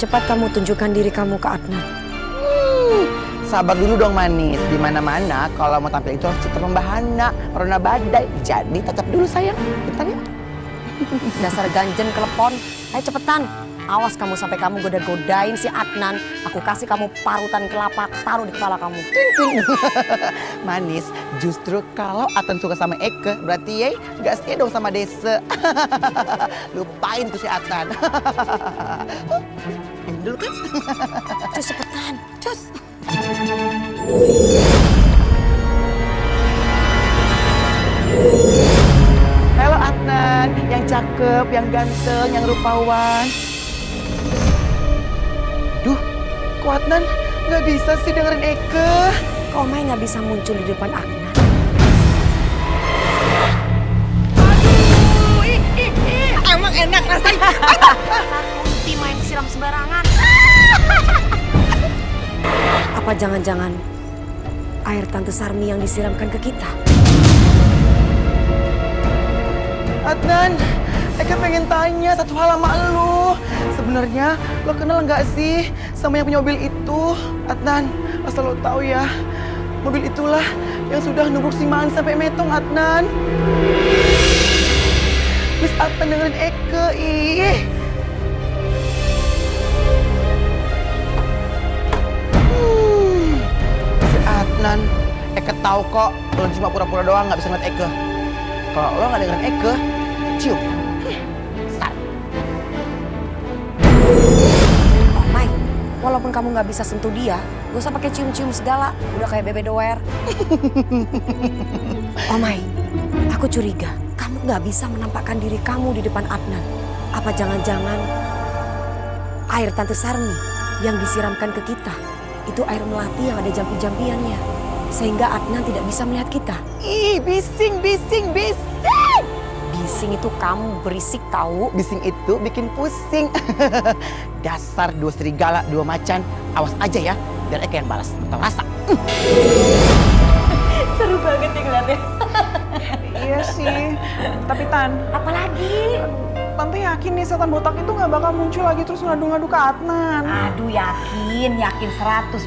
cepat kamu tunjukkan diri kamu ke Adnan. Sabar dulu dong manis. Di mana-mana kalau mau tampil itu harus citra membahana, corona badai. Jadi tatap dulu sayang. Bentar ya. Dasar ganjen kelepon. Ayo cepetan. Awas kamu sampai kamu goda-godain si Adnan. Aku kasih kamu parutan kelapa, taruh di kepala kamu. Manis, justru kalau Atan suka sama Eke, berarti ye gak setia dong sama Desa. Lupain tuh si Atan. Ini dulu kan. Cus cepetan, cus. Halo Adnan, yang cakep, yang ganteng, yang rupawan. Duh, kok Adnan nggak bisa sih dengerin Eke? Kok Mai nggak bisa muncul di depan Adnan? Emang enak rasanya. Kunti main siram sembarangan. Apa jangan-jangan air Tante Sarmi yang disiramkan ke kita? Adnan, Eke pengen tanya satu hal sama lu. Sebenarnya lo kenal nggak sih sama yang punya mobil itu? Adnan, asal lo tahu ya, mobil itulah yang sudah nubruk si Man sampai metong, Adnan. Please Adnan dengerin Eke, ih. Si Adnan, Eke tahu kok lo cuma pura-pura doang nggak bisa ngeliat Eke. Kalau lo nggak dengerin Eke, cium. Start. Oh Mai, walaupun kamu nggak bisa sentuh dia, gak usah pakai cium-cium segala. Udah kayak bebe doer. Oh Mai, aku curiga kamu nggak bisa menampakkan diri kamu di depan Adnan. Apa jangan-jangan air Tante Sarmi yang disiramkan ke kita itu air melati yang ada jampi-jampiannya, sehingga Adnan tidak bisa melihat kita. Ih, bising. Bising itu kamu berisik tahu. Bising itu bikin pusing. Dasar dua serigala, dua macan. Awas aja ya, biar Eke yang balas. Atau rasa. Seru banget ya ngeliatnya. Iya sih, tapi Tan, Apalagi? Tante yakin nih setan botak itu nggak bakal muncul lagi terus ngadu-ngadu ke Adnan. Aduh yakin 100%.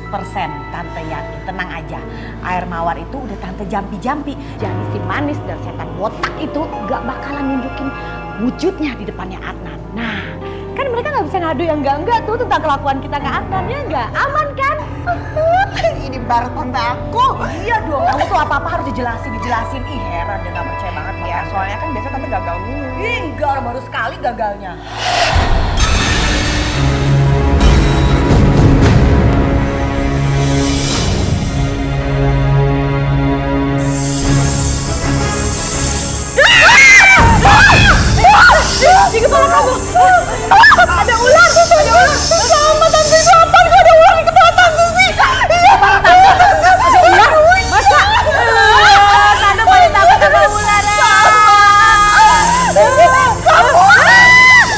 Tante yakin, tenang aja. Air mawar itu udah tante jampi-jampi. Jadi si manis dan setan botak itu gak bakalan nunjukin wujudnya di depannya Adnan. Nah, kan mereka gak bisa ngadu yang enggak tuh tentang kelakuan kita ke Adnan, ya enggak? Aman kan? Ini baru tante aku. Iya dong, kamu tuh apa-apa harus dijelasin. Ih heran dia gak percaya banget. Ya soalnya kan biasa tante gagal mulu. Enggak, baru sekali gagalnya. Di kepala kamu ada ular. Sama tante itu apa? Kok ada ular di kepala tante sih? Ada ular? Masa? Tante paling takut sama ular.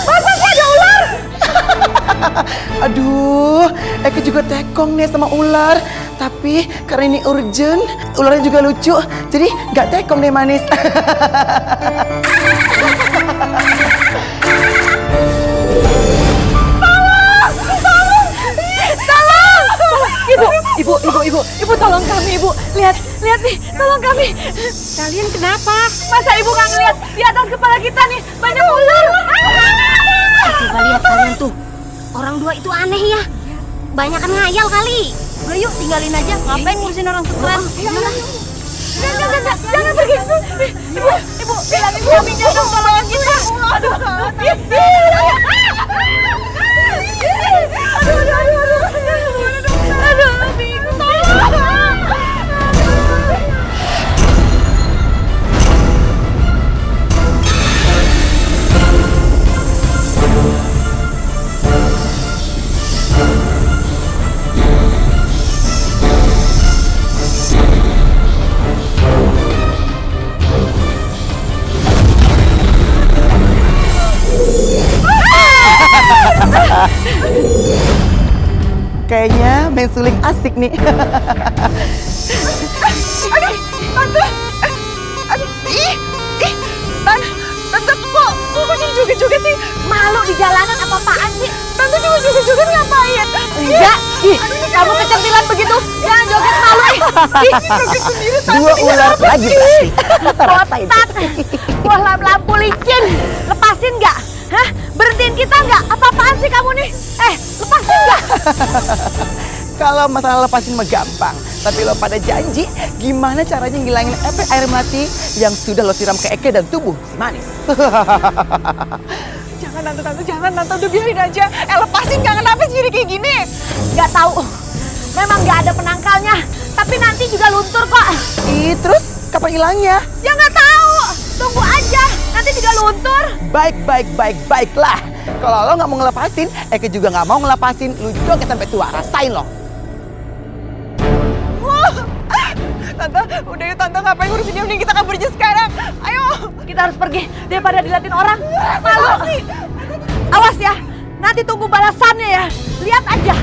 Masa sih ada ular? Aduh, Eke juga tekong nih sama ular. Tapi karena ini urgent, ularnya juga lucu. Jadi gak tekong deh manis. Ibu tolong kami, Ibu. Lihat nih, tolong kami. Kalian kenapa? Masa Ibu nggak ngeliat di atas kepala kita nih banyak ular? Coba lihat kalian tuh, orang dua itu aneh ya. Banyakan ngayal kali. Udah yuk tinggalin aja, ngapain ngurusin orang stres? Jangan pergi. Ibu, bilangin suaminya dong tolongin kita. Aduh, bingung. Kayaknya main suling asik nih. Aduh, tante, aduh, ih, tante kok jadi joget-joget sih? Malu di jalanan apa-apaan sih? Tante juga joget-joget ngapain? Enggak. Ih, kamu kecentilan begitu. Jangan joget malu. Ih, Joget sendiri tante. Dua ular lagi pasti. botak. Wah, lampu licin. Lepasin nggak? Hah? Berhentiin kita nggak? Apa-apaan sih kamu nih? Lepasin nggak? Kalau masalah lepasin mah gampang. Tapi lo pada janji gimana caranya ngilangin efek air mati yang sudah lo siram ke Eke dan tubuh si Manis. Jangan tante, jangan tante, udah biarin aja. Lepasin, nggak kenapa sih jadi kayak gini? Nggak tahu. Memang nggak ada penangkalnya. Tapi nanti juga luntur kok. Ih, terus kapan hilangnya? Ya nggak tahu. Tunggu aja. Nanti juga luntur. Baiklah. Kalau lo nggak mau ngelepasin, Eke juga nggak mau ngelepasin. Lu joget sampai tua, rasain lo. Tante, udah yuk tante, ngapain ngurusin dia, mending kita kabur aja sekarang. Ayo. Kita harus pergi daripada diliatin orang. Malu. Awas ya. Nanti tunggu balasannya ya. Lihat aja.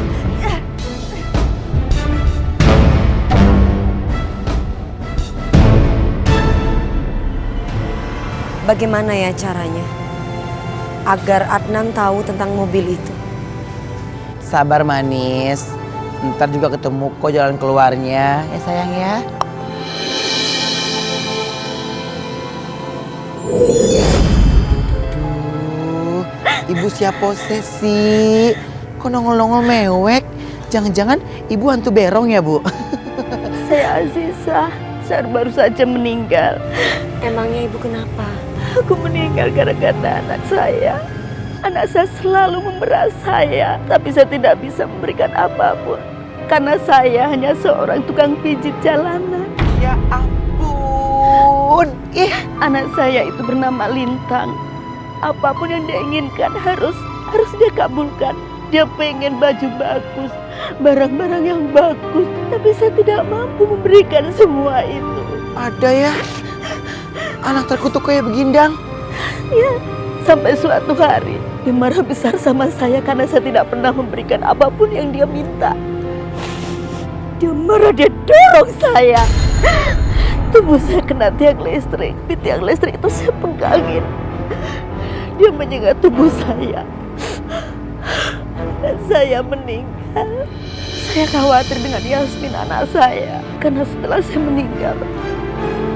Bagaimana ya caranya agar Adnan tahu tentang mobil itu? Sabar Manis. Ntar juga ketemu kok jalan keluarnya. Ya sayang ya. Ibu siap posesi. Kok nongol-nongol mewek? Jangan-jangan ibu hantu berong ya, Bu? Saya Aziza, saya baru saja meninggal. Emangnya ibu kenapa? Aku meninggal gara-gara anak saya. Anak saya selalu memeras saya, tapi saya tidak bisa memberikan apapun. Karena saya hanya seorang tukang pijit jalanan. Ya ampun. Anak saya itu bernama Lintang. Apapun yang dia inginkan harus dia kabulkan. Dia pengen baju bagus, barang-barang yang bagus, tapi saya tidak mampu memberikan semua itu. Ada ya? Anak terkutuk kayak begindang. Ya, sampai suatu hari dia marah besar sama saya karena saya tidak pernah memberikan apapun yang dia minta. Dia marah, dia dorong saya. Tubuh saya kena tiang listrik. Di tiang listrik itu saya pegangin. Dia menyengat tubuh saya. Dan saya meninggal. Saya khawatir dengan Yasmin anak saya. Karena setelah saya meninggal,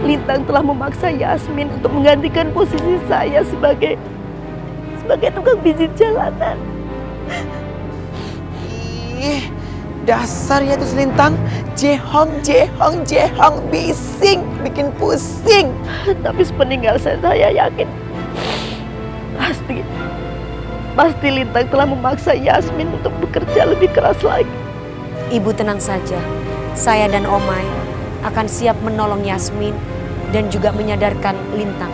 Lintang telah memaksa Yasmin untuk menggantikan posisi saya sebagai tukang pijit jalanan. Dasar ya tuh Lintang. Jehong, bising, bikin pusing. Tapi sepeninggal saya yakin pasti Lintang telah memaksa Yasmin untuk bekerja lebih keras lagi. Ibu tenang saja. Saya dan Omai akan siap menolong Yasmin dan juga menyadarkan Lintang.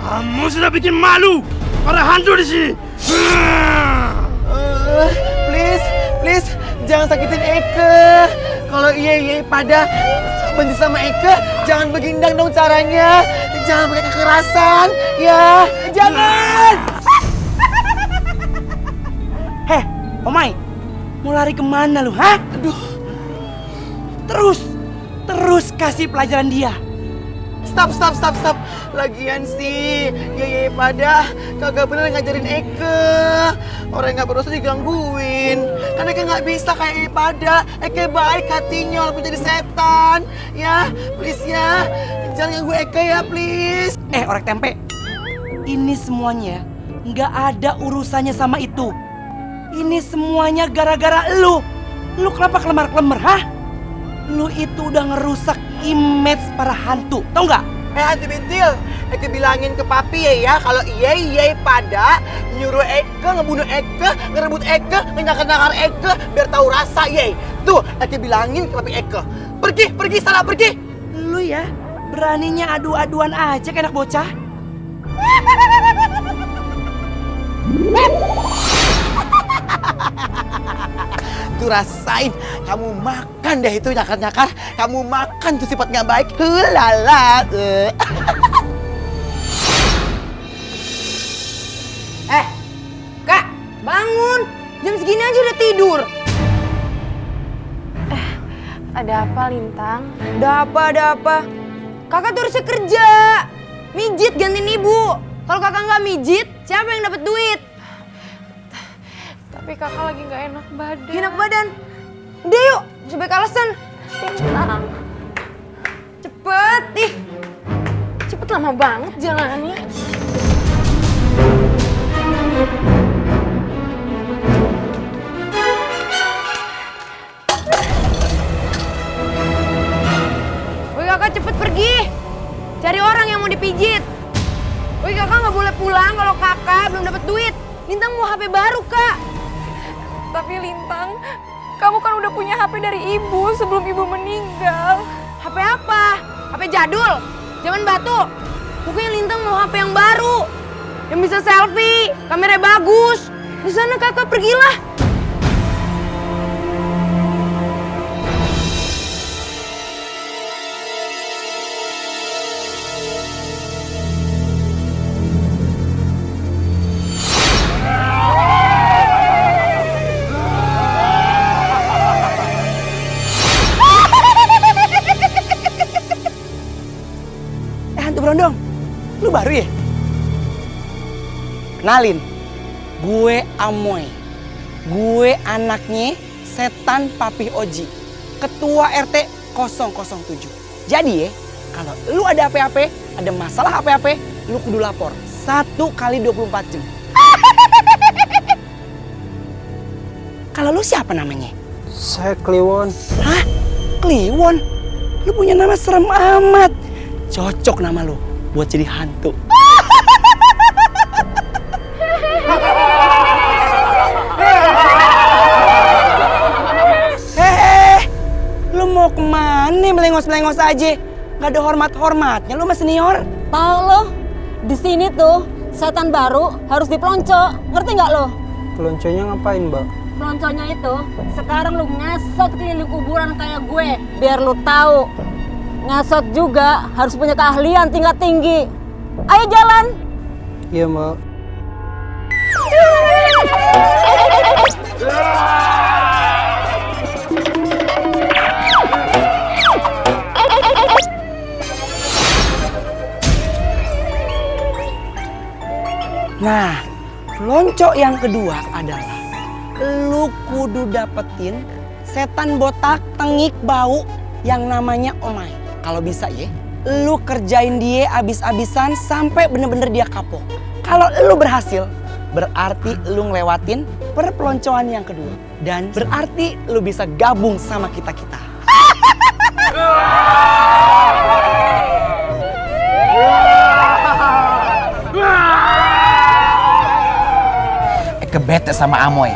Kamu sudah bikin malu para hantu di sini. Please, jangan sakitin Eke. Kalau iya pada benci sama Eke, jangan begindang dong caranya. Jangan pakai kekerasan, ya. Jangan. Heh, Omai, mau lari kemana lu, hah? Aduh, Terus kasih pelajaran dia. stop. Lagian sih, ya pada kagak bener ngajarin Eke. Orang yang nggak berdosa digangguin. Kan Eke nggak bisa kayak pada. Eke baik hatinya walaupun jadi setan. Ya, please ya. Jangan ganggu Eke ya, please. Orek tempe, ini semuanya nggak ada urusannya sama itu. Ini semuanya gara-gara lu. Lu kenapa kelemar-kelemar, hah? Lu itu udah ngerusak image para hantu, tau nggak? Hantu bintil, Eke bilangin ke papi ya kalau iya pada nyuruh Eke, ngebunuh Eke, ngerebut Eke, ngenyakar-nyakar Eke biar tahu rasa ye. Tuh, Eke bilangin ke papi Eke. Pergi, salah pergi. Lu ya, beraninya adu-aduan aja kayak anak bocah. Tuh rasain, kamu makan deh itu nyakar-nyakar. Kamu makan tuh sifat nggak baik. Hulala. Kak, bangun. Jam segini aja udah tidur. Ada apa, Lintang? Ada apa? Kakak tuh harusnya kerja. Mijit gantiin ibu. Kalau kakak nggak mijit, siapa yang dapat duit? Tapi kakak lagi nggak enak badan. Enak badan. Udah yuk, sebaik alasan. Lintang. Cepet, ih. Cepet lama banget jalannya. Woi kakak cepet pergi. Cari orang yang mau dipijit. Woi kakak nggak boleh pulang kalau kakak belum dapat duit. Lintang mau HP baru kak. Tapi Lintang, kamu kan udah punya HP dari ibu sebelum ibu meninggal. HP apa? HP jadul? Zaman batu? Pokoknya Lintang mau HP yang baru. Yang bisa selfie, kameranya bagus. Di sana kakak pergilah. Hantu berondong, lu baru ya? Kenalin, gue Amoy. Gue anaknya setan Papi Oji, ketua RT 007. Jadi ya, kalau lu ada apa-apa, ada masalah apa-apa, lu kudu lapor 1 kali 24 jam. Kalau lu siapa namanya? Saya Kliwon. Hah? Kliwon? Lu punya nama serem amat. Cocok nama lu buat jadi hantu. Lu mau kemana melengos-melengos aja? Gak ada hormat-hormatnya lu sama senior. Tahu lo, di sini tuh setan baru harus dipelonco. Ngerti nggak lo? Pelonconya ngapain, Mbak? Pelonconya itu sekarang lu ngasot keliling kuburan kayak gue, biar lu tahu. Ngasot juga harus punya keahlian tingkat tinggi. Ayo jalan. Iya, Mbak. Nah, pelonco yang kedua adalah lu kudu dapetin setan botak tengik bau yang namanya Omai. Kalau bisa ya, lu kerjain dia abis-abisan sampai bener-bener dia kapok. Kalau lu berhasil, berarti lu ngelewatin perpeloncoan yang kedua. Dan berarti lu bisa gabung sama kita-kita. Kebete sama Amoy.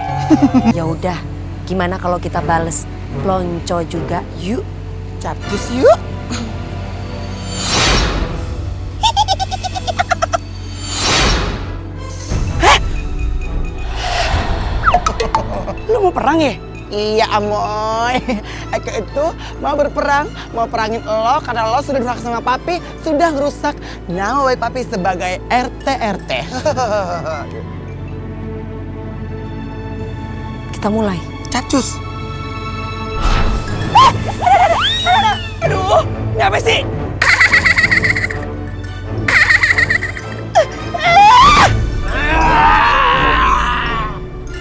Ya udah, gimana kalau kita bales pelonco juga? Yuk. Capcus yuk. Lu mau perang ya? Iya Amoy, Eke itu mau berperang, mau perangin lo karena lo sudah durhaka sama Papi, sudah ngerusak nama baik Papi sebagai RT. Kita mulai. Capcus. Aduh, ini apa sih?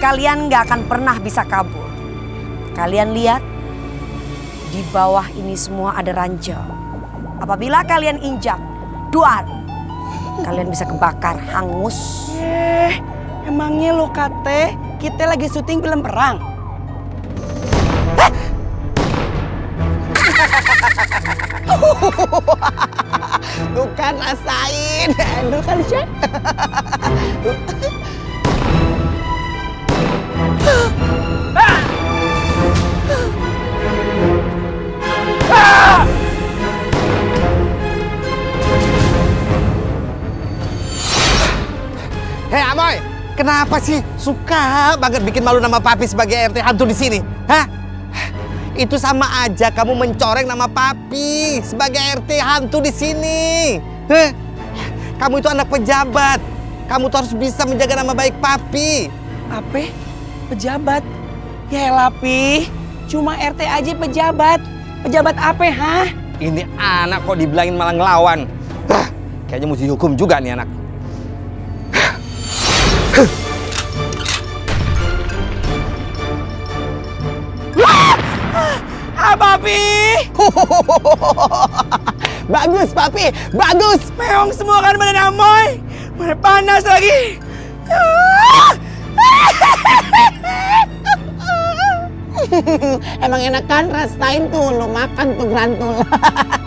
Kalian nggak akan pernah bisa kabur. Kalian lihat, di bawah ini semua ada ranjau. Apabila kalian injak, duar, kalian bisa kebakar, hangus. Emangnya lo kate kita lagi syuting film perang? Tuh kan rasain, lu kan Syek. Hei Amoy, kenapa sih suka banget bikin malu nama Papi sebagai RT hantu di sini? Hah? Itu sama aja kamu mencoreng nama Papi sebagai RT hantu di sini. Heh. Kamu itu anak pejabat. Kamu tuh harus bisa menjaga nama baik Papi. Apa? Pejabat? Ya Lapi, cuma RT aja pejabat. Pejabat apa, ha? Ini anak kok dibilangin malah ngelawan. Kayaknya mesti dihukum juga nih anak. Papi! Bagus, Papi. Bagus. Meong semua kan pada namoy. Mana panas lagi. Emang enak kan rasain tuh lu makan tuh grantul.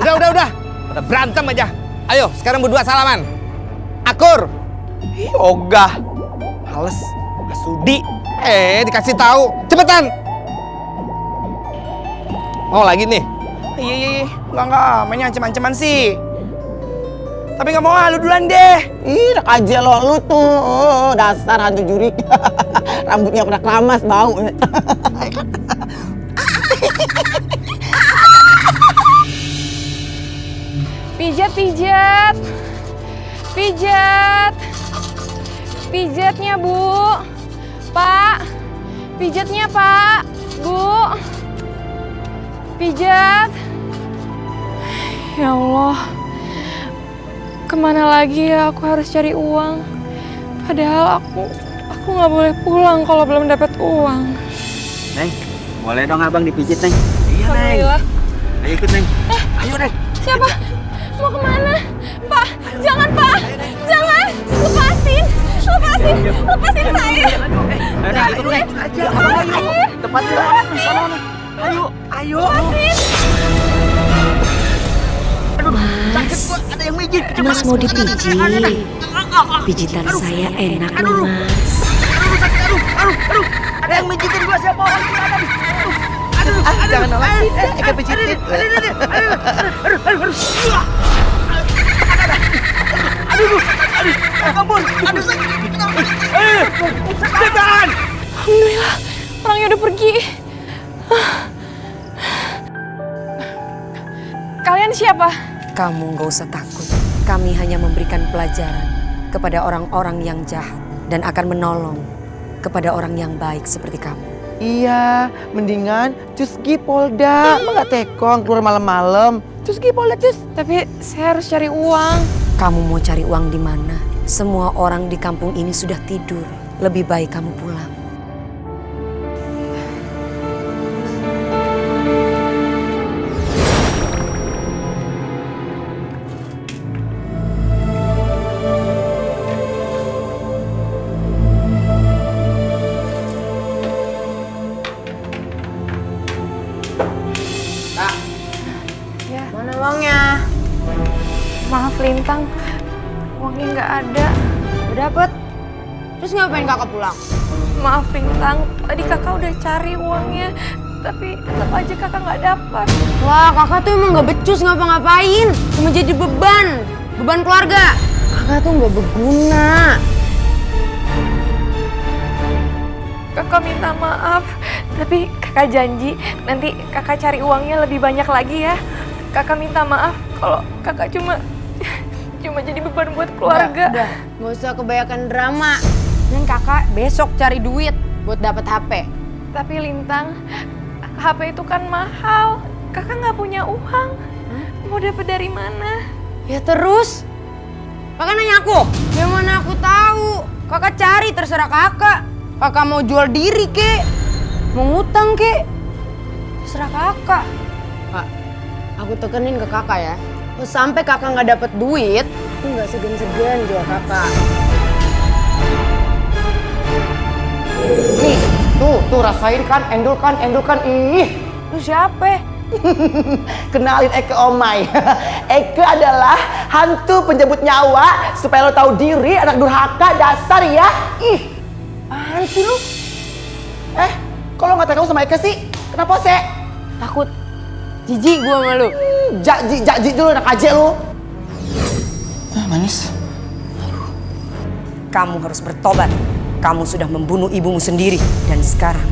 Udah. Pada berantem aja. Ayo, sekarang berdua salaman. Akur. Ih, ogah. Males. Sudi. Dikasih tahu. Cepetan. Mau lagi nih? Iya. Enggak. Mainnya ancam-ancaman sih. Tapi nggak mau, lu duluan deh. Ih, enak aja lu tuh. Oh, dasar hantu jurik. Rambutnya pernah keramas, bau. Pijat. Pijatnya, Bu. Pak. Pijatnya, Pak. Bu. Pijat. Ya Allah. Kemana lagi ya aku harus cari uang? Padahal aku nggak boleh pulang kalau belum dapat uang. Neng, boleh dong abang dipijit, Neng? Iya, Neng. Alhamdulillah. Ayo ikut, Neng. Ayo, Neng. Siapa? Mau kemana? Pak, jangan, Pak. Jangan. Lepasin saya. Ayo, Neng, ikut, Neng. Lepasin. Tepatnya. Ayo. Mas mau dipijit. Pijitan saya enak loh, Mas. Aduh. Ada yang mijitin gua, siapa orang itu ada nih? Jangan nolak sih. Eka pijitin. Kabur. Setan! Alhamdulillah, orangnya udah pergi. Kalian siapa? Kamu nggak usah takut. Kami hanya memberikan pelajaran kepada orang-orang yang jahat dan akan menolong kepada orang yang baik seperti kamu. Iya, mendingan cus gi Polda. Emang gak tekong keluar malam-malam. Cus gi Polda, cus. Tapi saya harus cari uang. Kamu mau cari uang di mana? Semua orang di kampung ini sudah tidur. Lebih baik kamu pulang. Mana uangnya? Maaf Lintang, uangnya nggak ada. Udah dapet. Terus ngapain kakak pulang? Maaf Lintang, tadi kakak udah cari uangnya, tapi tetap aja kakak nggak dapat. Wah, kakak tuh emang nggak becus ngapa-ngapain. Cuma jadi beban keluarga. Kakak tuh nggak berguna. Kakak minta maaf, tapi kakak janji nanti kakak cari uangnya lebih banyak lagi ya. Kakak minta maaf kalau kakak cuma jadi beban buat keluarga. Udah, nggak usah kebanyakan drama. Dan kakak besok cari duit buat dapat HP. Tapi Lintang, HP itu kan mahal. Kakak nggak punya uang. Mau dapet dari mana? Ya terus? Kakak nanya aku? Ya mana aku tahu. Kakak cari terserah kakak. Kakak mau jual diri kek, mau ngutang kek, terserah kakak. Kak, aku tekenin ke kakak ya. Sampai kakak nggak dapet duit, aku nggak segan-segan jual kakak. Nih, tuh rasain kan, endul kan. Ih, Lu siapa? kenalin Eke Omai. Eke adalah hantu penjemput nyawa. Supaya lo tahu diri, anak durhaka dasar ya. Ih, apaan sih lu? Kok lo nggak tahu sama Eke sih? Kenapa sih? Takut, jijik gua sama lu. Jakji dulu anak aja lu. Manis. Kamu harus bertobat. Kamu sudah membunuh ibumu sendiri. Dan sekarang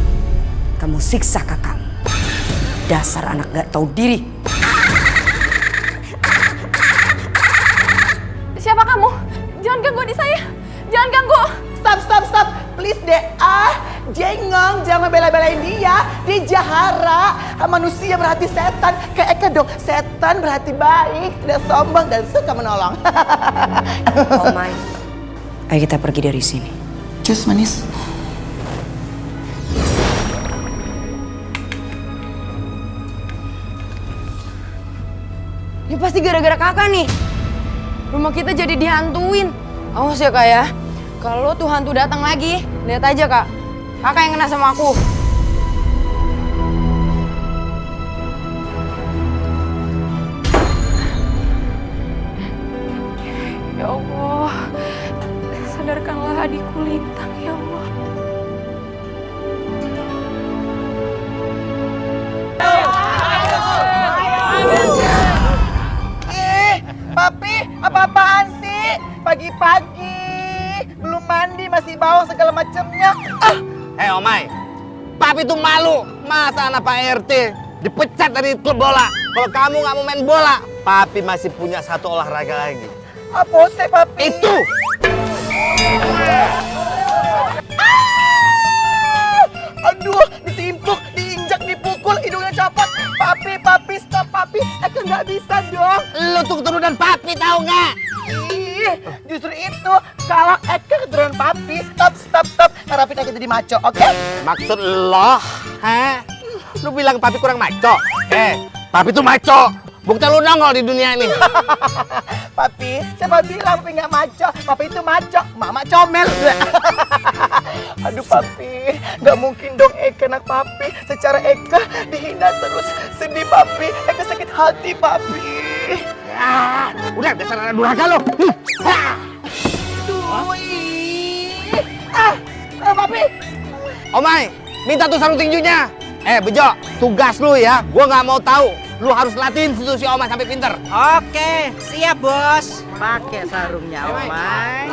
kamu siksa kakakmu. Dasar anak gak tahu diri. Siapa kamu? Jangan ganggu adik saya. Jangan ganggu. Stop. Please deh. jengong, jangan bela-belain dia. Dia jahara, manusia berhati setan. Kayak Eka dong, setan berhati baik, tidak sombong dan suka menolong. Oh my. Ayo kita pergi dari sini. Cus manis. Ini pasti gara-gara kakak nih. Rumah kita jadi dihantuin. Awas ya kak ya. Kalau tuh hantu datang lagi, lihat aja kak. Kakak yang kena sama aku. Ya Allah, sadarkanlah adikku Lintang ya Allah. Papi, apa-apaan sih? Pagi-pagi, belum mandi, masih bau segala macamnya. Omai, Papi tuh malu. Masa anak Pak RT dipecat dari klub bola. Kalau kamu nggak mau main bola, Papi masih punya satu olahraga lagi. Apa sih, Papi? Itu. Aduh, ditimpuk, diinjak, dipukul, hidungnya copot. Papi, stop, Papi. Eka nggak bisa dong. Lu tuh keturunan Papi tahu nggak? Ih, justru itu. Kalau Eka keturunan Papi, stop. Harapin Eka jadi maco, oke? Maksud lo, lu bilang Papi kurang maco? Papi tuh maco. Bukti lu nongol di dunia ini. Papi, siapa bilang Papi nggak maco? Papi itu maco, Mama comel. Aduh Papi, nggak mungkin dong Eka anak Papi. Secara Eka dihina terus, sedih Papi. Eka sakit hati Papi. Udah dasar anak durhaka lo. Papi. Omai, minta tuh sarung tinjunya. Bejo, tugas lu ya. Gua nggak mau tahu. Lu harus latih institusi Omai sampai pinter. Oke, siap bos. Pakai sarungnya Omai.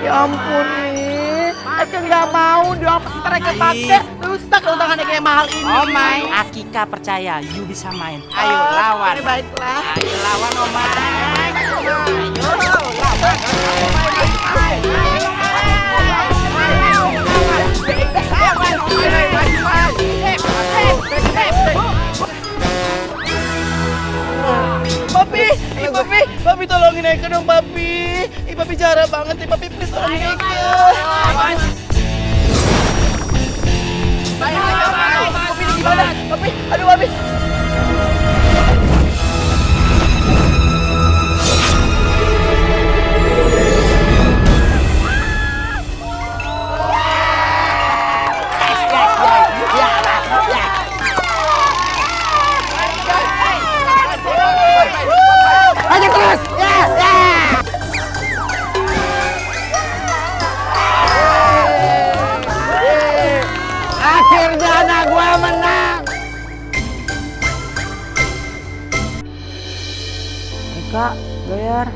Ya ampun nih. Eka nggak mau dong. Ntar Eka pakai, rusak dong tangannya kayak mahal ini. Omai, Akika percaya, you bisa main. Ayo lawan. Baiklah. Ayo lawan Omai. Ayo lawan. Papi tolongin Eka dong Papi. Papi jahat banget nih Papi, please tolongin Eka. Papi ini gimana? Papi, aduh Papi. Ayo terus. Akhirnya anak gua menang. Kak, bayar.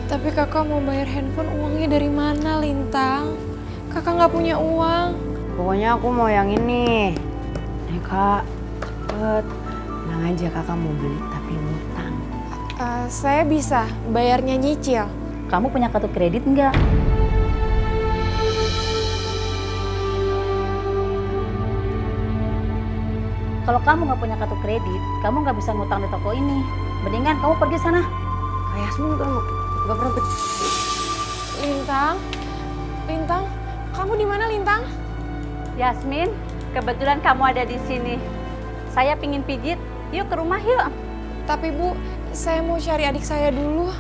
Tapi kakak mau bayar handphone, uangnya dari mana Lintang? Kakak nggak punya uang. Pokoknya aku mau yang ini. Kak, cepet. Tenang aja kakak mau beli tapi ngutang. Saya bisa bayarnya nyicil. Kamu punya kartu kredit nggak? Kalau kamu nggak punya kartu kredit, kamu nggak bisa ngutang di toko ini. Mendingan kamu pergi sana. Kayak Yasmin kan nggak pernah Lintang, kamu di mana Lintang? Yasmin, kebetulan kamu ada di sini. Saya pingin pijit. Yuk ke rumah yuk. Tapi Bu, saya mau cari adik saya dulu.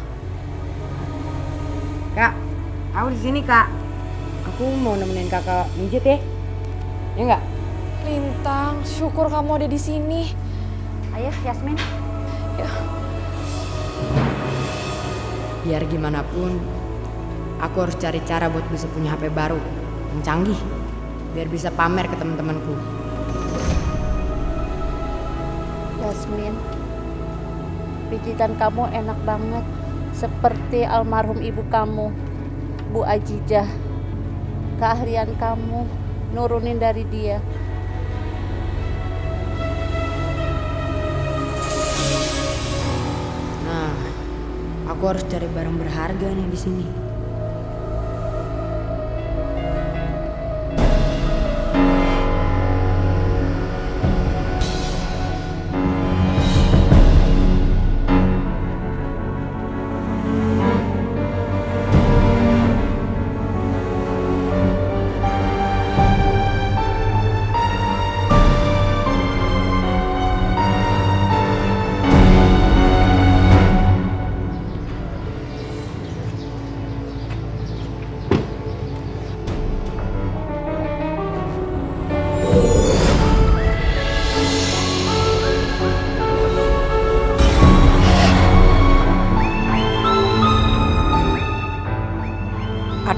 Kak, aku di sini kak. Aku mau nemenin kakak mijit ya. Ya nggak? Lintang, syukur kamu ada di sini. Ayo Yasmin. Ya. Biar gimana pun, aku harus cari cara buat bisa punya HP baru yang canggih, biar bisa pamer ke teman-temanku. Yasmin, pijitan kamu enak banget. Seperti almarhum ibu kamu, Bu Ajijah. Keahlian kamu nurunin dari dia. Nah, aku harus cari barang berharga nih di sini.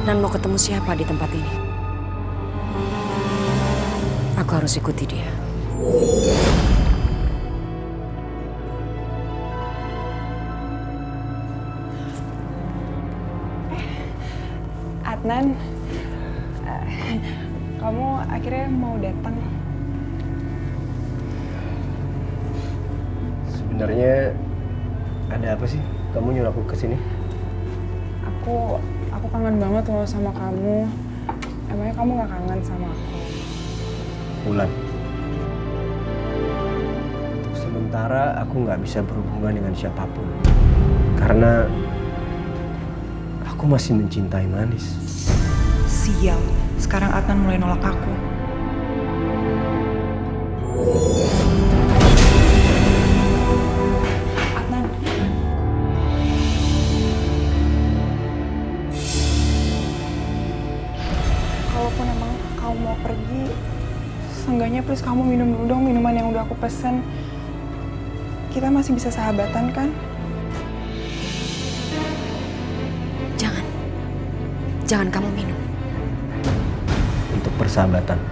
Adnan mau ketemu siapa di tempat ini? Aku harus ikuti dia. Adnan, kamu akhirnya mau datang. Sebenarnya ada apa sih? Kamu nyuruh aku kesini? Aku kangen banget loh sama kamu. Emangnya kamu gak kangen sama aku? Bulan. Untuk sementara aku nggak bisa berhubungan dengan siapapun. Karena aku masih mencintai Manis. Sial, sekarang Adnan mulai nolak aku. Adnan. Kalaupun emang kamu mau pergi, seenggaknya please kamu minum dulu dong minuman yang udah aku pesen. Kita masih bisa sahabatan kan? Jangan kamu minum. Untuk persahabatan.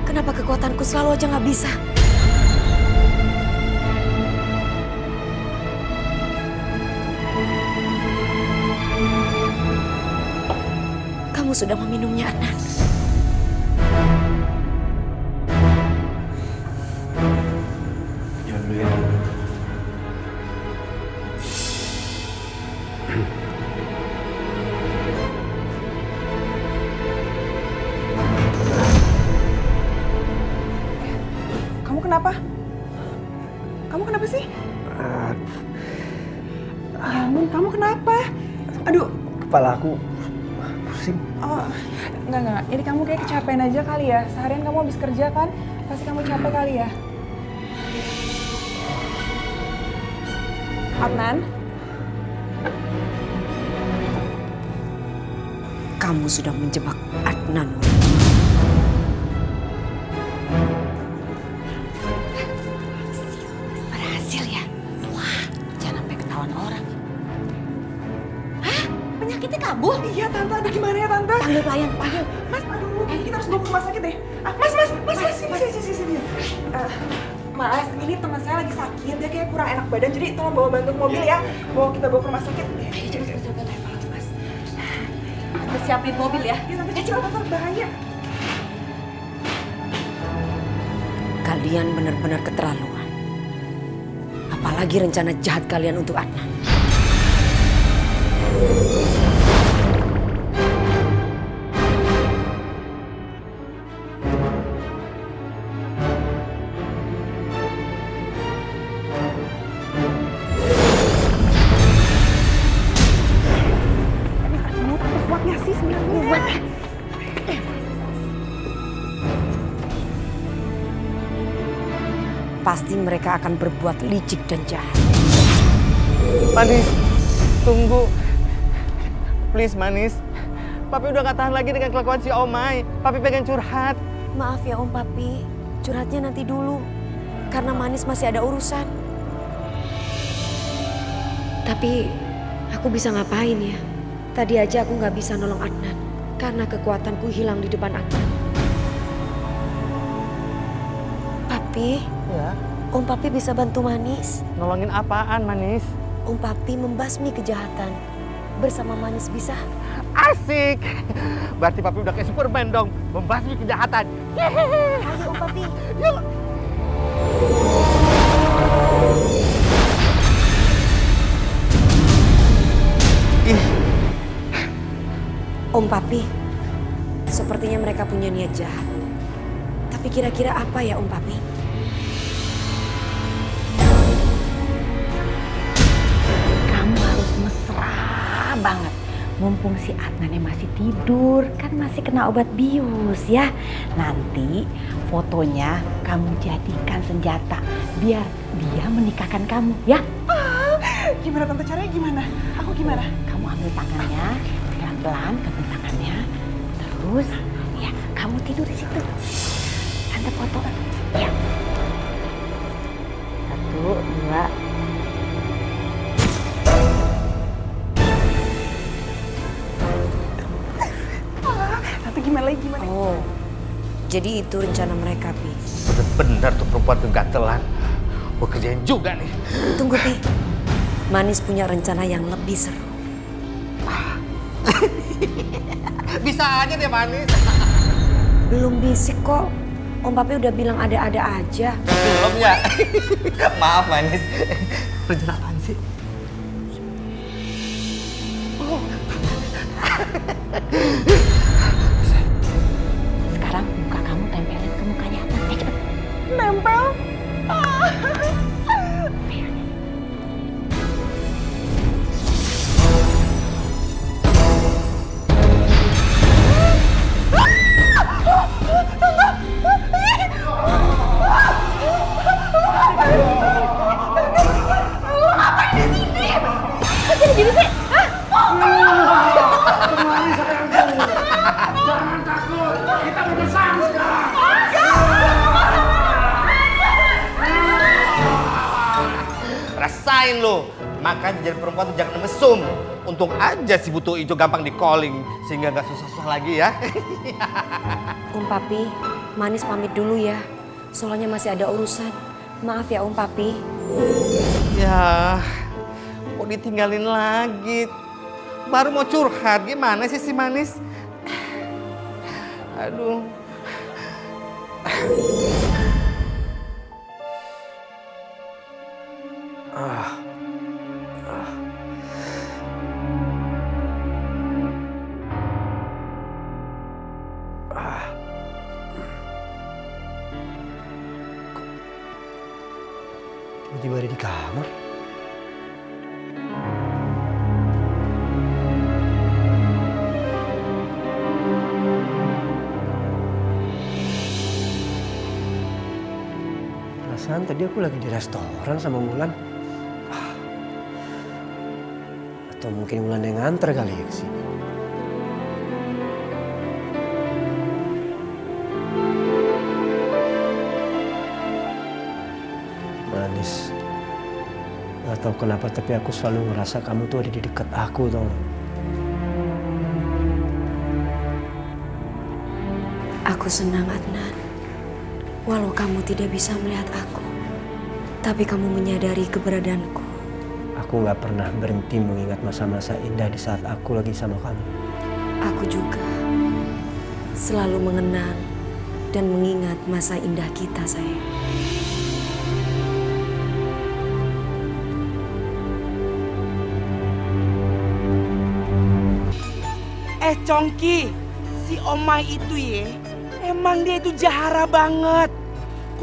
Kenapa kekuatanku selalu aja nggak bisa? Kamu sudah meminumnya, Adnan. Kamu kenapa? Kamu kenapa sih? Ya ampun, kamu kenapa? Aduh. Kepala aku pusing. Oh, enggak. Ini kamu kayak kecapean aja kali ya. Seharian kamu habis kerja kan? Pasti kamu capek kali ya. Adnan? Kamu sudah menjebak Adnan. Berhasil ya? Wah, jangan sampai ketahuan orang. Hah? Penyakitnya kabur? Iya, Tante. Aduh, gimana ya, Tante? Panggil pelayan, panggil. Mas, aduh, kita harus bawa ke rumah sakit deh. Sini. Mas, ini teman saya lagi sakit. Dia kayak kurang enak badan, jadi tolong bawa bantu mobil ya. Kita bawa ke rumah sakit. Coba Mas. Siapin mobil ya. Iya, Tante, Tante, bahaya. Kalian benar-benar keterlaluan. Apalagi rencana jahat kalian untuk Adnan. Kuatnya sih sebenarnya. Pasti mereka akan berbuat licik dan jahat. Manis, tunggu. Please, Manis. Papi udah gak tahan lagi dengan kelakuan si Omai. Papi pengen curhat. Maaf ya Om Papi, curhatnya nanti dulu. Karena Manis masih ada urusan. Tapi aku bisa ngapain ya? Tadi aja aku nggak bisa nolong Adnan. Karena kekuatanku hilang di depan Adnan. Papi, Ya. Om Papi bisa bantu Manis. Nolongin apaan, Manis? Om Papi membasmi kejahatan. Bersama Manis bisa? Asik. Berarti Papi udah kayak Superman dong. Membasmi kejahatan. Ayo Om Papi. Yuk. Om Papi, sepertinya mereka punya niat jahat. Tapi kira-kira apa ya Om Papi? Kamu harus mesra banget. Mumpung si Adnannya masih tidur, kan masih kena obat bius ya. Nanti fotonya kamu jadikan senjata biar dia menikahkan kamu ya. Gimana Tante, caranya gimana? Aku gimana? Kamu ambil tangannya, pelan-pelan ambil tangannya. Terus ya kamu tidur di situ. Kan Tante foto. Ya. 1, 2. Tante gimana lagi gimana? Oh, jadi itu rencana mereka, Pi. Bener-bener tuh perempuan kegatelan. Gue kerjain juga nih. Tunggu, Pi. Manis punya rencana yang lebih seru. Bisa aja deh Manis. Belum bisik kok. Om Papi udah bilang ada-ada aja. Belum ya? Maaf Manis. Rencana apaan sih? Sekarang muka kamu tempelin ke mukanya Adnan. Cepet. Nempel. Rasain lo. Makanya jadi perempuan tuh jangan mesum. Untung aja si butuh hijau gampang di calling. Sehingga gak susah-susah lagi ya. Om Papi, Manis pamit dulu ya. Soalnya masih ada urusan. Maaf ya Om Papi. Ya, kok ditinggalin lagi? Baru mau curhat, gimana sih si Manis? Aduh. Tiba-tiba ada di kamar. Perasaan tadi aku lagi di restoran sama Wulan. Atau mungkin Wulan yang nganter kali ya ke sini. Manis. Gak tahu kenapa tapi aku selalu ngerasa kamu tuh ada di dekat aku, tau gak? Aku senang Adnan. Walau kamu tidak bisa melihat aku, tapi kamu menyadari keberadaanku. Aku gak pernah berhenti mengingat masa-masa indah di saat aku lagi sama kamu. Aku juga selalu mengenang dan mengingat masa indah kita, sayang. Congki, si Omai itu ya, emang dia itu jahara banget.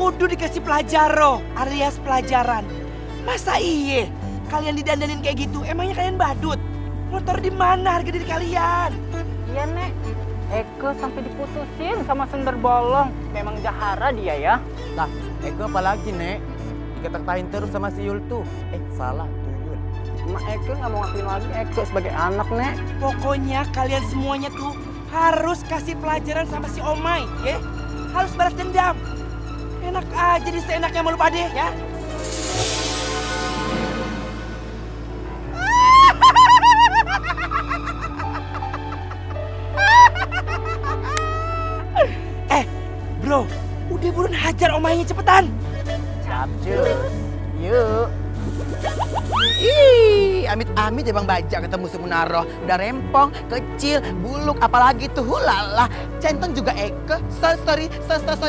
Kudu dikasih pelajaro, alias pelajaran. Masa iye kalian didandanin kayak gitu? Emangnya kalian badut? Motor di mana harga diri kalian? Iya, Nek. Eke sampai diputusin sama sender bolong. Memang jahara dia ya. Lah, Eko apalagi, Nek? Dikata-katain terus sama si Yul tuh. Salah tuh Yul. Mak Eke nggak mau ngakuin lagi Eke sebagai anak, Nek. Pokoknya kalian semuanya tuh harus kasih pelajaran sama si Omai, ya? Harus balas dendam. Enak aja di seenaknya sama lu pade, ya? Bro, udah buruan hajar Omainya cepetan. Capcus. Yuk. Ih, amit-amit ya Bang Baja ketemu si Munaroh. Udah rempong, kecil, buluk, apalagi tuh hulala. Centong juga Eke. So sorry,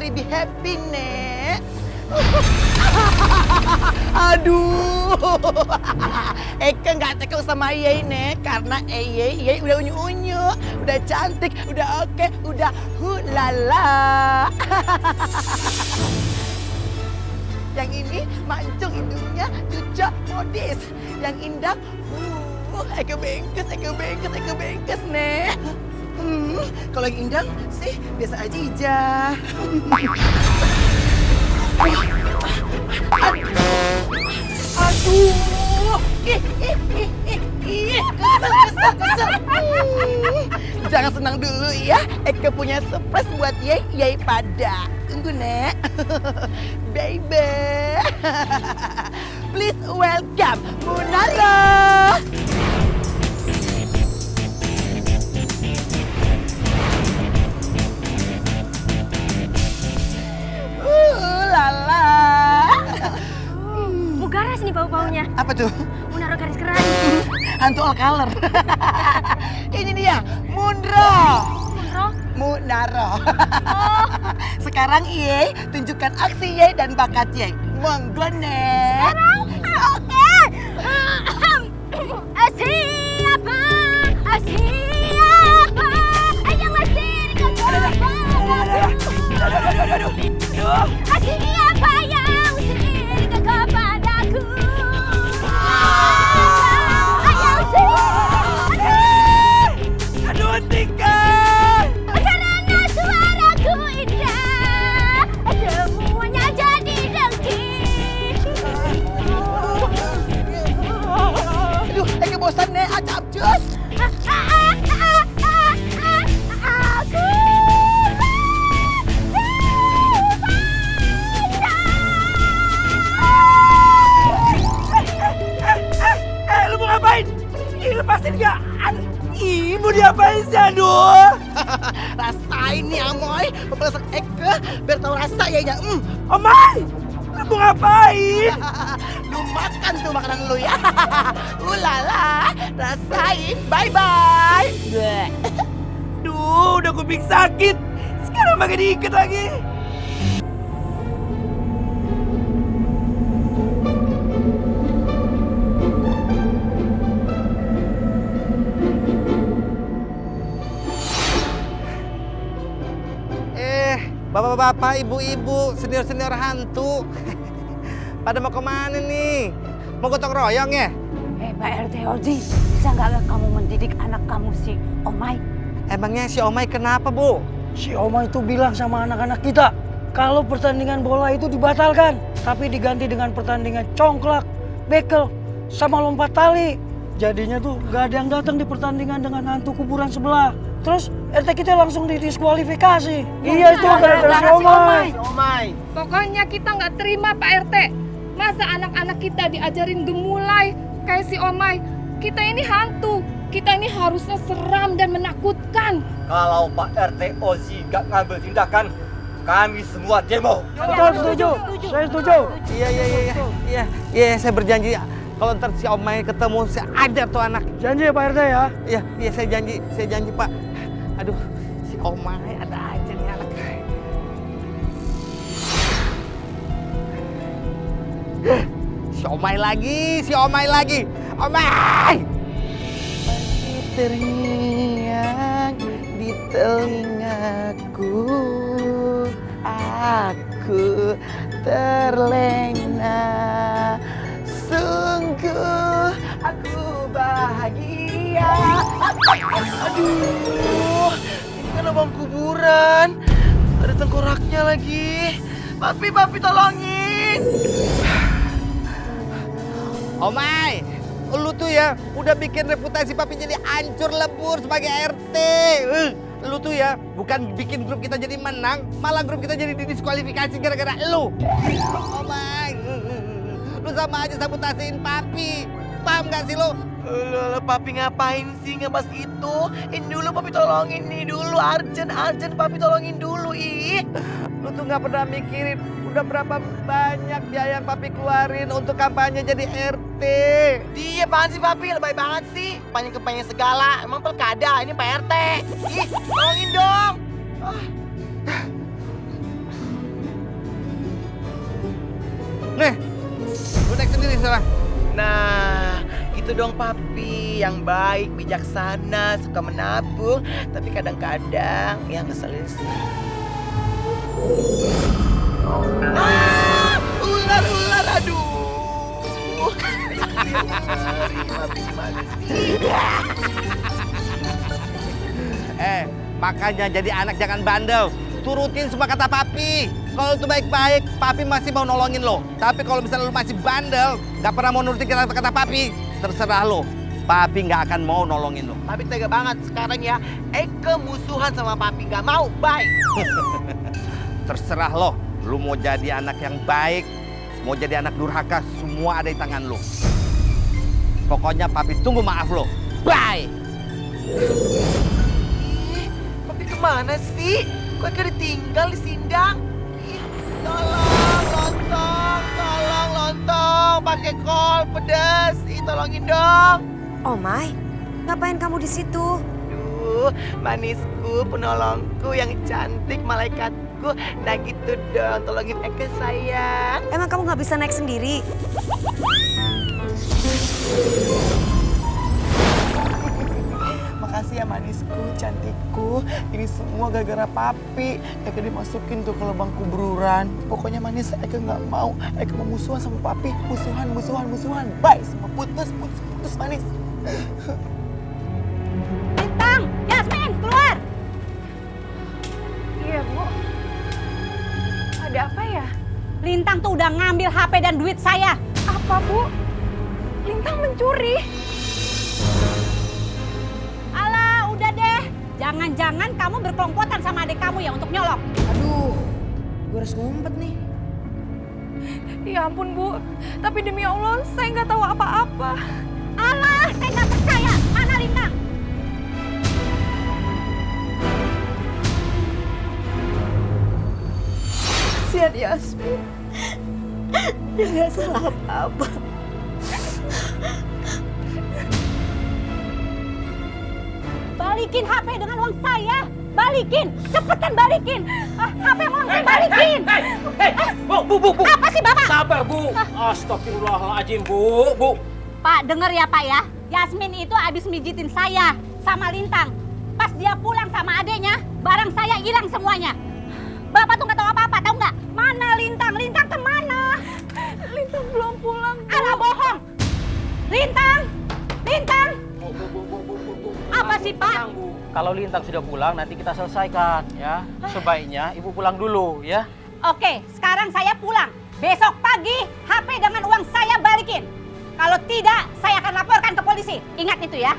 be happy, Nek. Aduh. Eke nggak tekel sama Yey, Nek. Karena Yey udah unyu-unyu, udah cantik, udah oke, udah hulala. Yang ini mancung hidungnya, cucok modis. Yang indah, Eke bengkes, Nek. Kalau yang indah sih biasa aja Ija. Aduh. Kesel. Jangan senang dulu ya. Eke punya surprise buat Yey pada. Tunggu, Nek. Baby. Please welcome Munaro. Lala. Mugaras nih bau-baunya. Apa tuh? Munaro garis keran. Hantu all color. Ini dia, Munro. Munro? Munaro. Sekarang Ye, tunjukkan aksi Ye dan bakat Ye. Monggo, Nek. Oke. Siapa? Siapa? Yang masih kepada siapa yang sendiri kepadaku? Aduh, Tika. Karena suaraku indah, semuanya jadi dengki. Aduh, Eke bosan, Nek. Acap cus. Aku Lu mau ngapain? Ih, lepasin gak? Ih, mau diapain sih, aduh? Rasain nih, Amoy. Pepelesak Eke biar tahu rasa ya. Omai, lu mau ngapain? Lu makan tuh makanan lu ya. Ulala, rasain. Bye-bye. Duh, udah kuping sakit. Sekarang makin diikat lagi. Bapak-bapak, ibu-ibu, senior-senior hantu. Pada mau kemana nih? Mau gotong royong ya? Pak RT Oji, bisa nggak kamu mendidik anak kamu si Omai? Emangnya si Omai kenapa, Bu? Si Omai itu bilang sama anak-anak kita, kalau pertandingan bola itu dibatalkan, tapi diganti dengan pertandingan congklak, bekel, sama lompat tali. Jadinya tuh nggak ada yang datang di pertandingan dengan hantu kuburan sebelah. Terus RT kita langsung didiskualifikasi. Iya itu gara-gara si Omai. Pokoknya kita nggak terima Pak RT. Masa anak-anak kita diajarin gemulai kayak si Omai. Kita ini hantu. Kita ini harusnya seram dan menakutkan. Kalau Pak RT Ozi gak ngambil tindakan, kami semua demo. Saya setuju. Saya setuju. Iya, saya berjanji. Kalau ntar si Omai ketemu, saya ajar tuh anak. Janji ya Pak RT ya? Iya, saya janji Pak. Aduh, si Omai ada aja nih anak. Si Omai lagi. Omai! Masih terngiang di telingaku. Aku terlena. Sungguh aku bahagia. Aduh, ini kan lubang kuburan. Ada tengkoraknya lagi. Papi tolongin. Omai, lu tuh ya udah bikin reputasi papi jadi hancur lebur sebagai RT. Lu tuh ya bukan bikin grup kita jadi menang, malah grup kita jadi didiskualifikasi gara-gara lu. Omai, lu sama aja sabotasiin papi. Paham gak sih lu? Papi ngapain sih ngebahas itu? Ini dulu papi tolongin nih dulu. Arjen papi tolongin dulu ih. Lu tuh gak pernah mikirin udah berapa banyak biaya yang papi keluarin untuk kampanye jadi RT. Dia apaan sih papi? Lebay banget sih. Kampanye segala. Emang pilkada, ini Pak RT. Ih, tolongin dong. Nih, lu naik sendiri sekarang. Nah, gitu dong papi. Yang baik, bijaksana, suka menabung. Tapi kadang-kadang yang ngeselin sih. Ular, aduh. Makanya jadi anak jangan bandel. Turutin semua kata papi. Kalau itu baik-baik, papi masih mau nolongin lo. Tapi kalau misalnya lo masih bandel, gak pernah mau nurutin kata-kata papi, terserah lo. Papi nggak akan mau nolongin lo. Papi tega banget sekarang ya. Eke musuhan sama papi, nggak mau. Bye. Terserah lo. Lu mau jadi anak yang baik, mau jadi anak durhaka, semua ada di tangan lo. Pokoknya papi tunggu maaf lo. Bye. Papi kemana sih? Kok Eke ditinggal di sindang? Ih, tolong lontong, pakai kol pedas. Ih, tolongin dong. Oh Mai, ngapain kamu di situ? Duh, manisku, penolongku yang cantik, malaikatku. Nah gitu dong, tolongin Eke sayang. Emang kamu nggak bisa naik sendiri? Makasih ya manisku, cantikku. Ini semua gara-gara papi. Eke dimasukin tuh ke lubang kuburan. Pokoknya manis, Eke nggak mau. Eke mau musuhan sama papi. Musuhan. Bye, semua putus manis. Lintang, Yasmin, keluar! Iya, Bu. Ada apa ya? Lintang tuh udah ngambil HP dan duit saya. Apa, Bu? Lintang mencuri. Alah, udah deh. Jangan-jangan kamu berkelompotan sama adik kamu ya untuk nyolong. Aduh, gue harus ngumpet nih. Ya ampun, Bu. Tapi demi Allah, saya nggak tahu apa-apa. Alah, saya nggak percaya. Mana Lintang? Kasihan Yasmin. Dia nggak salah apa-apa. Balikin HP dengan uang saya. Balikin, cepetan balikin. HP sama uang saya balikin. Bu. Apa sih Bapak? Sabar, Bu. Astagfirullahaladzim, Bu. Pak, denger ya Pak ya. Yasmin itu habis mijitin saya sama Lintang. Pas dia pulang sama adeknya, barang saya hilang semuanya. Bapak tuh nggak tahu apa-apa, tahu nggak? Mana Lintang? Lintang kemana? Lintang belum pulang, Bu. Alah bohong. Lintang. Bu. Apa sih Pak? Tenang, Bu. Kalau Lintang sudah pulang, nanti kita selesaikan ya. Sebaiknya Ibu pulang dulu ya. Oke, sekarang saya pulang. Besok pagi HP dengan uang saya balikin. Kalau tidak, saya akan laporkan ke polisi. Ingat itu ya.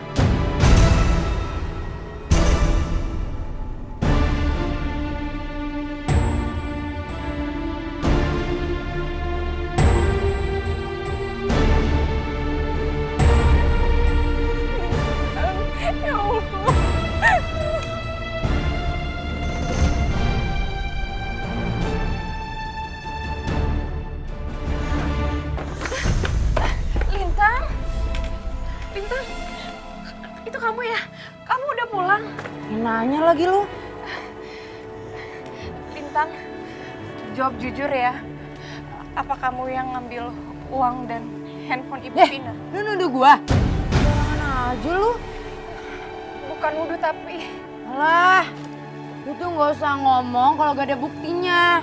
Ya Allah. Lintang, itu kamu ya? Kamu udah pulang? Nanya lagi lu. Lintang, jawab jujur ya. Apa kamu yang ngambil uang dan handphone Ibu Vina? Lu nuduh gua? Jangan aja lu. Bukan nuduh tapi... Alah, lu tuh nggak usah ngomong kalau gak ada buktinya.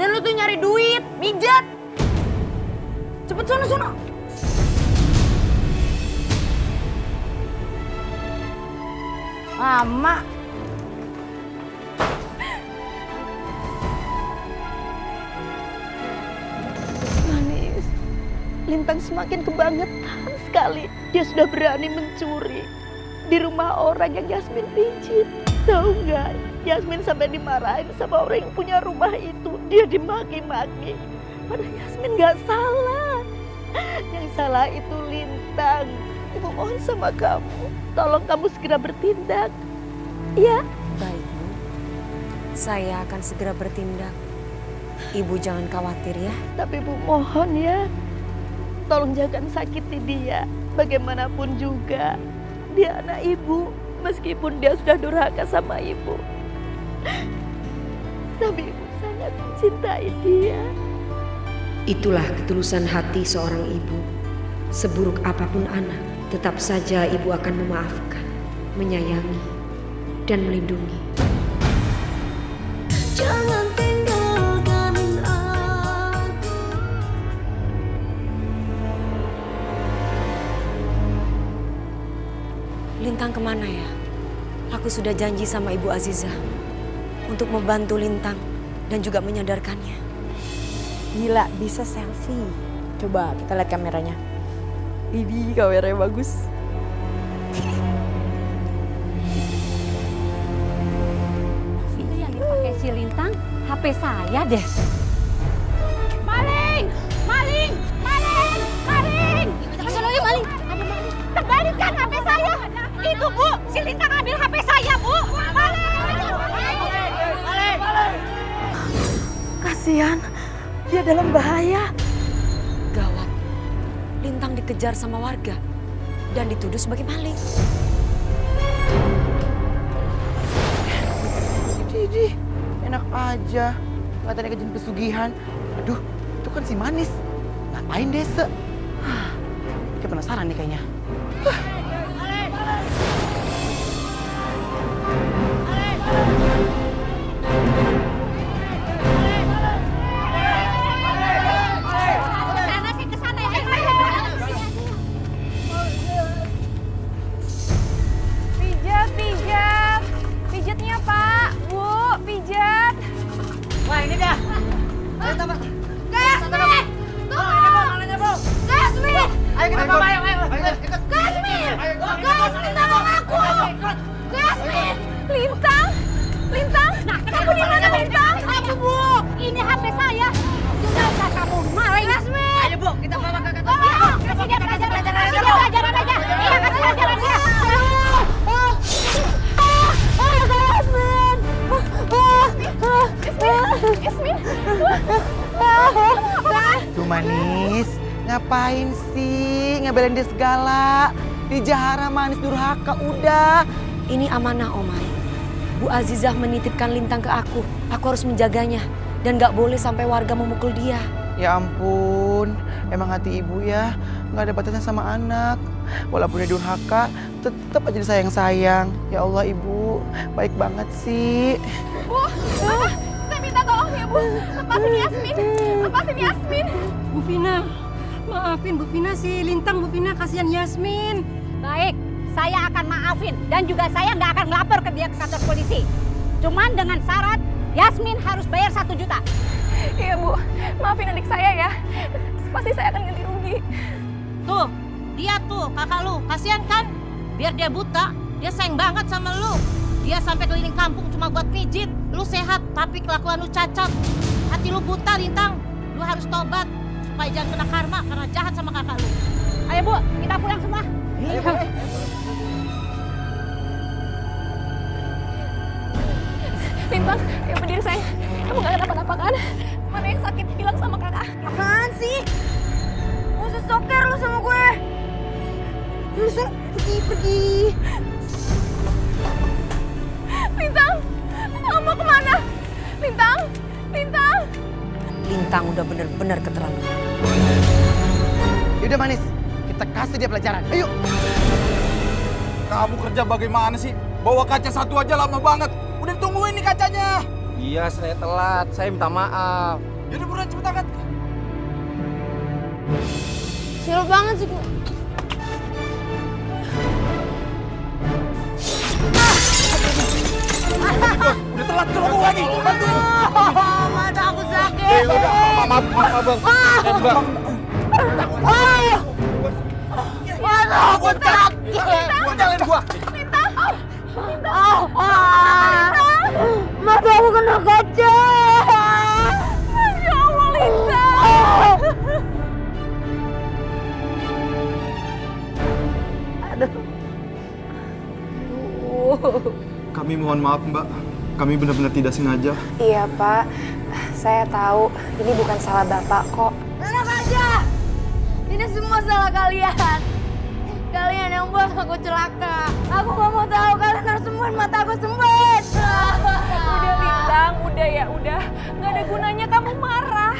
Dan lu tuh nyari duit, mijat. Cepet sono. Mama. Manis. Lintang semakin kebangetan sekali. Dia sudah berani mencuri di rumah orang yang Yasmin pijit. Tahu nggak? Yasmin sampai dimarahin sama orang yang punya rumah itu. Dia dimaki-maki. Padahal Yasmin nggak salah. Yang salah itu Lintang. Ibu mohon sama kamu, tolong kamu segera bertindak. Ya? Baik, Bu. Saya akan segera bertindak. Ibu jangan khawatir ya. Tapi Bu mohon ya, tolong jangan sakiti dia. Bagaimanapun juga, dia anak Ibu. Meskipun dia sudah durhaka sama Ibu. Tapi Ibu sangat mencintai dia. Itulah ketulusan hati seorang ibu. Seburuk apapun anak, tetap saja ibu akan memaafkan, menyayangi, dan melindungi. Jangan tinggalkan aku. Lintang kemana ya? Aku sudah janji sama Ibu Aziza untuk membantu Lintang dan juga menyadarkannya. Gila, bisa selfie. Coba kita lihat kameranya. Ini kameranya bagus. HP saya deh. Maling! Maling! Maling! Maling! Maling! Maling! Kembalikan HP saya! Itu Bu, si Lintang ambil HP saya Bu! Maling! Maling! Kasihan, dia dalam bahaya. Gawat, Lintang dikejar sama warga dan dituduh sebagai maling. Idih, enak aja. Katanya kejadian pesugihan. Aduh, itu kan si Manis. Ngapain desa? Kayak penasaran nih kayaknya. Pijat, pijat. Pijatnya Pak, Bu, pijat. Wah ini dah. Gasmin! Gasmin! Ayo kita bawa, ayo. Gasmin! Gasmin tolong aku! Gasmin! Lintang, Lintang, kamu di mana Lintang? Aku Bu, ini HP saya. Sudah kamu maling. Gasmin! Ayo Bu, kita bawa ke kantor. Kasih dia pelajaran aja. Iya, kasih pelajaran dia. Yasmin, Tuh Manis, ngapain sih ngebelain dia segala? Dijahara Manis durhaka udah. Ini amanah Omai. Bu Azizah menitipkan Lintang ke aku. Aku harus menjaganya dan gak boleh sampai warga memukul dia. Ya ampun, emang hati ibu ya nggak ada batasnya sama anak. Walaupun dia durhaka, tetap aja disayang-sayang. Ya Allah ibu, baik banget sih. Bu, Mama, saya minta tolong ya Bu, lepasin Yasmin, lepasin Yasmin. Bu Vina, maafin Bu Vina si Lintang, Bu Vina kasihan Yasmin. Baik, saya akan maafin dan juga saya nggak akan melapor ke dia ke kantor polisi. Cuman dengan syarat Yasmin harus bayar 1 juta. Iya Bu, maafin adik saya ya. Pasti saya akan ganti rugi. Tuh, dia tuh kakak lu, kasihan kan? Biar dia buta, dia sayang banget sama lu. Dia sampai keliling kampung cuma buat pijit. Lu sehat, tapi kelakuan lu cacat. Hati lu buta, Lintang. Lu harus tobat supaya jangan kena karma karena jahat sama kakak lu. Ayo Bu, kita pulang semua. Ayo, Lintang, ayo berdiri sayang. Kamu gak kenapa-napa kan? Mana yang sakit bilang sama kakak. Apaan sih? Musuh soker lu sama gue. Pergi. Lintang, kamu mau kemana? Lintang, Lintang. Lintang udah bener-bener keterlaluan. Yaudah Manis, kita kasih dia pelajaran. Ayo. Kamu kerja bagaimana sih? Bawa kaca satu aja lama banget. Udah tungguin nih kacanya. Iya, saya telat. Saya minta maaf. Jadi buruan cepet angkat. Sial banget sih. Udah telat tunggu lagi. Bantuin. Mata aku sakit. Maaf, Bang. Bang. Mata aku sakit. Jalan gua. Mata aku kena kaca. Ya Allah, Lintang. Kami mohon maaf Mbak, kami benar-benar tidak sengaja. Iya Pak, saya tahu ini bukan salah Bapak kok. Enak aja. Ini semua salah kalian. Kalian yang buat aku celaka. Aku gak mau tahu, kalian harus sembuhin mata aku sempit. Udah Lintang, udah ya udah. Gak ada gunanya kamu marah.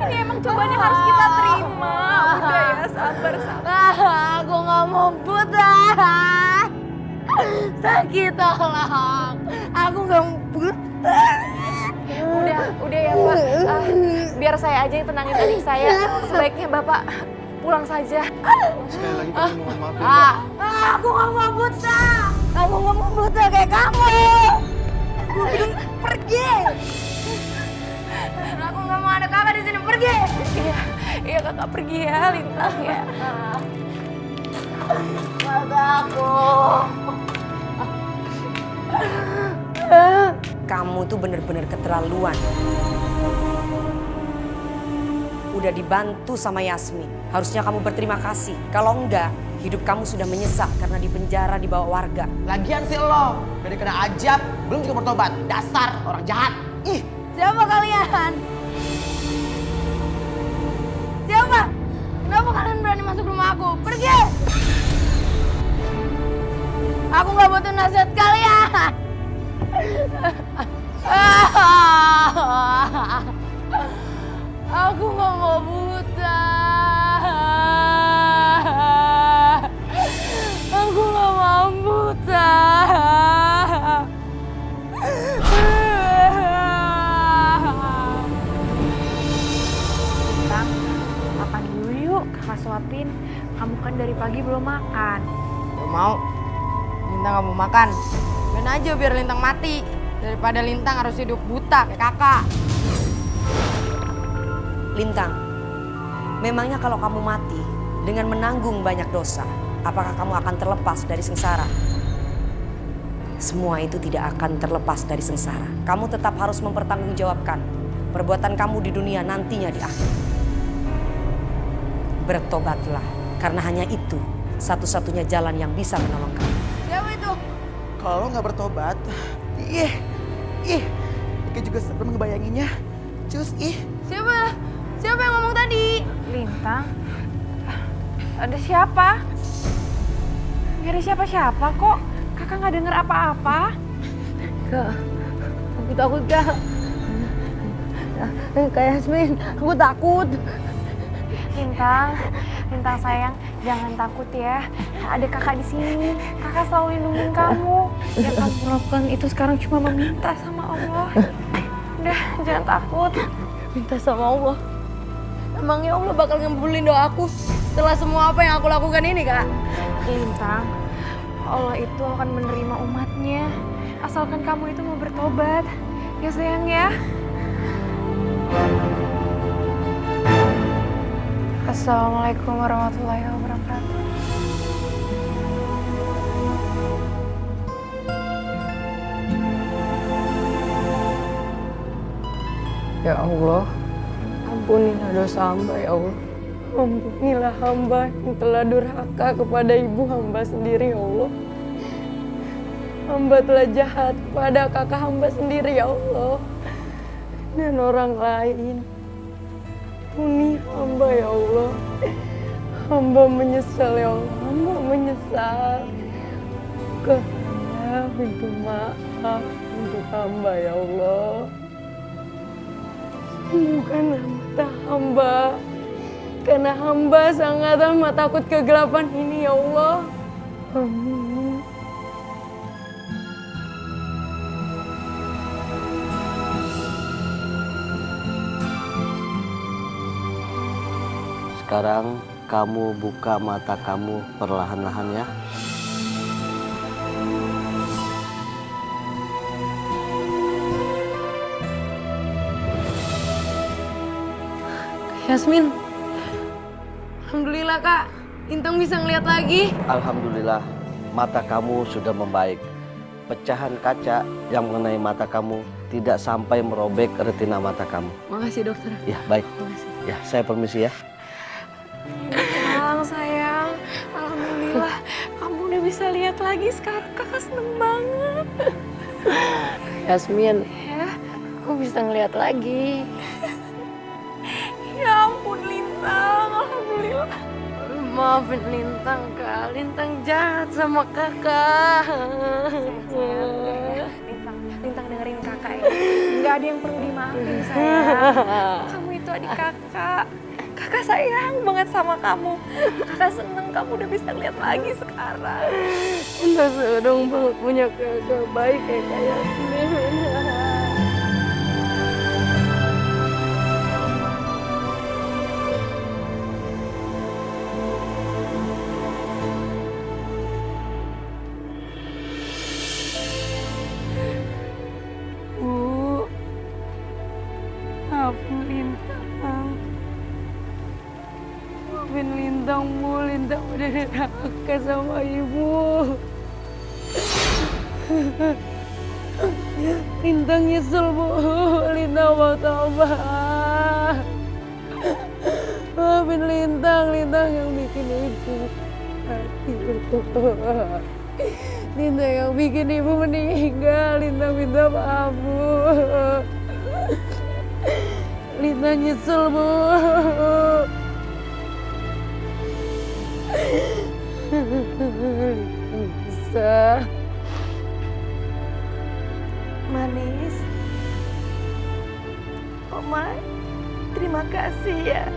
Ini emang cobaan yang harus kita terima. Udah ya, sabar. Aku gak mau buta. Sakit tolong. Aku gak mau buta. Udah ya Pak. Biar saya aja yang tenangin adik saya. Sebaiknya Bapak pulang saja. Sekali lagi kami mohon maaf ya Mbak. Aku gak mau buta. Aku gak mau buta kayak kamu. Aku bilang pergi. Aku gak mau ada kakak di sini, pergi. Iya kakak pergi ya, Lintang ya. Mata aku. Kamu tuh bener-bener keterlaluan. Udah dibantu sama Yasmin. Harusnya kamu berterima kasih. Kalau enggak, hidup kamu sudah menyesal karena dipenjara di bawah warga. Lagian sih lo, dari kena ajab, belum juga bertobat. Dasar orang jahat. Ih, Siapa kalian? Siapa? Kenapa kalian berani masuk rumah aku? Pergi! Aku nggak butuh nasihat kalian. Aku nggak mau buta. Aku nggak mau buta. Lintang, makan dulu yuk, kakak suapin. Kamu kan dari pagi belum makan. Gak mau. Lintang gak mau makan. Ben aja biar Lintang mati. Daripada Lintang harus hidup buta kayak kakak. Lintang, memangnya kalau kamu mati dengan menanggung banyak dosa, apakah kamu akan terlepas dari sengsara? Semua itu tidak akan terlepas dari sengsara. Kamu tetap harus mempertanggungjawabkan perbuatan kamu di dunia nantinya di akhir. Bertobatlah, karena hanya itu satu-satunya jalan yang bisa menolong kamu. Siapa itu? kalau lo nggak bertobat, ih, Ika juga sebelum ngebayanginnya. Cus, ih. Siapa? Siapa yang ngomong tadi? Lintang, ada siapa? Gak ada siapa-siapa kok. Kakak nggak denger apa-apa. Kak, aku takut Kak. Kak Yasmin, aku takut. Lintang sayang, jangan takut ya. Ada kakak di sini. Kakak selalu lindungin kamu. Yang kamu lakukan itu sekarang cuma meminta sama Allah. Udah, jangan takut. Minta sama Allah. Emangnya Allah bakal ngabulin doa aku setelah semua apa yang aku lakukan ini, Kak? Lintang, Allah itu akan menerima umatnya. Asalkan kamu itu mau bertobat. Ya sayang ya. Assalamualaikum warahmatullahi wabarakatuh. Ya Allah, ampunilah dosa hamba ya Allah. Ampunilah hamba yang telah durhaka kepada ibu hamba sendiri ya Allah. Hamba telah jahat kepada kakak hamba sendiri ya Allah. Dan orang lain. Ampuni hamba ya Allah. Hamba menyesal ya Allah. Hamba menyesal. Bukalah pintu maaf untuk hamba ya Allah. Sembuhkanlah mata hamba. Karena hamba sangat amat takut kegelapan ini ya Allah. Amin. Sekarang kamu buka mata kamu perlahan-lahan ya. Yasmin. Alhamdulillah Kak, Lintang bisa ngeliat lagi. Alhamdulillah, mata kamu sudah membaik. Pecahan kaca yang mengenai mata kamu tidak sampai merobek retina mata kamu. Makasih dokter. Ya, baik. Makasih. Ya, saya permisi ya. Sayang, alhamdulillah kamu udah bisa lihat lagi sekarang. Kakak seneng banget. Yasmin, Ya, aku bisa ngeliat lagi. ya ampun Lintang, alhamdulillah. Maafin Lintang Kak, Lintang jahat sama kakak. Lintang dengerin kakak ya. Nggak ada yang perlu dimaafin sayang. Kamu itu adik kakak. Kakak sayang banget sama kamu. Kakak seneng kamu udah bisa lihat lagi sekarang. Udah seneng banget punya kakak baik kayak Yasmin. Bu, maafin Lintang. Maafin Lintang, Bu. Lintang udah diraka sama ibu. Lintang nyesel, Bu. Lintang mau tobat. Maafin Lintang yang bikin ibu mati. Lintang yang bikin ibu meninggal. Lintang minta maaf, Bu. Lintang nyesel, Bu. Bisa. Manis. Oma, terima kasih ya.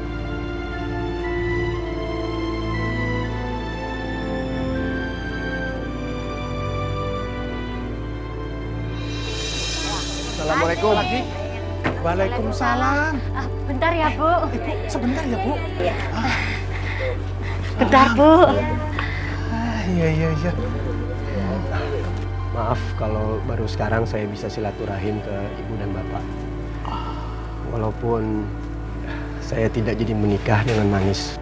Assalamualaikum. Waalaikumsalam. Bentar ya, Bu. Sebentar ya, Bu. Bentar, Bu. Iya. Maaf kalau baru sekarang saya bisa silaturahim ke ibu dan bapak. Walaupun saya tidak jadi menikah dengan Manis.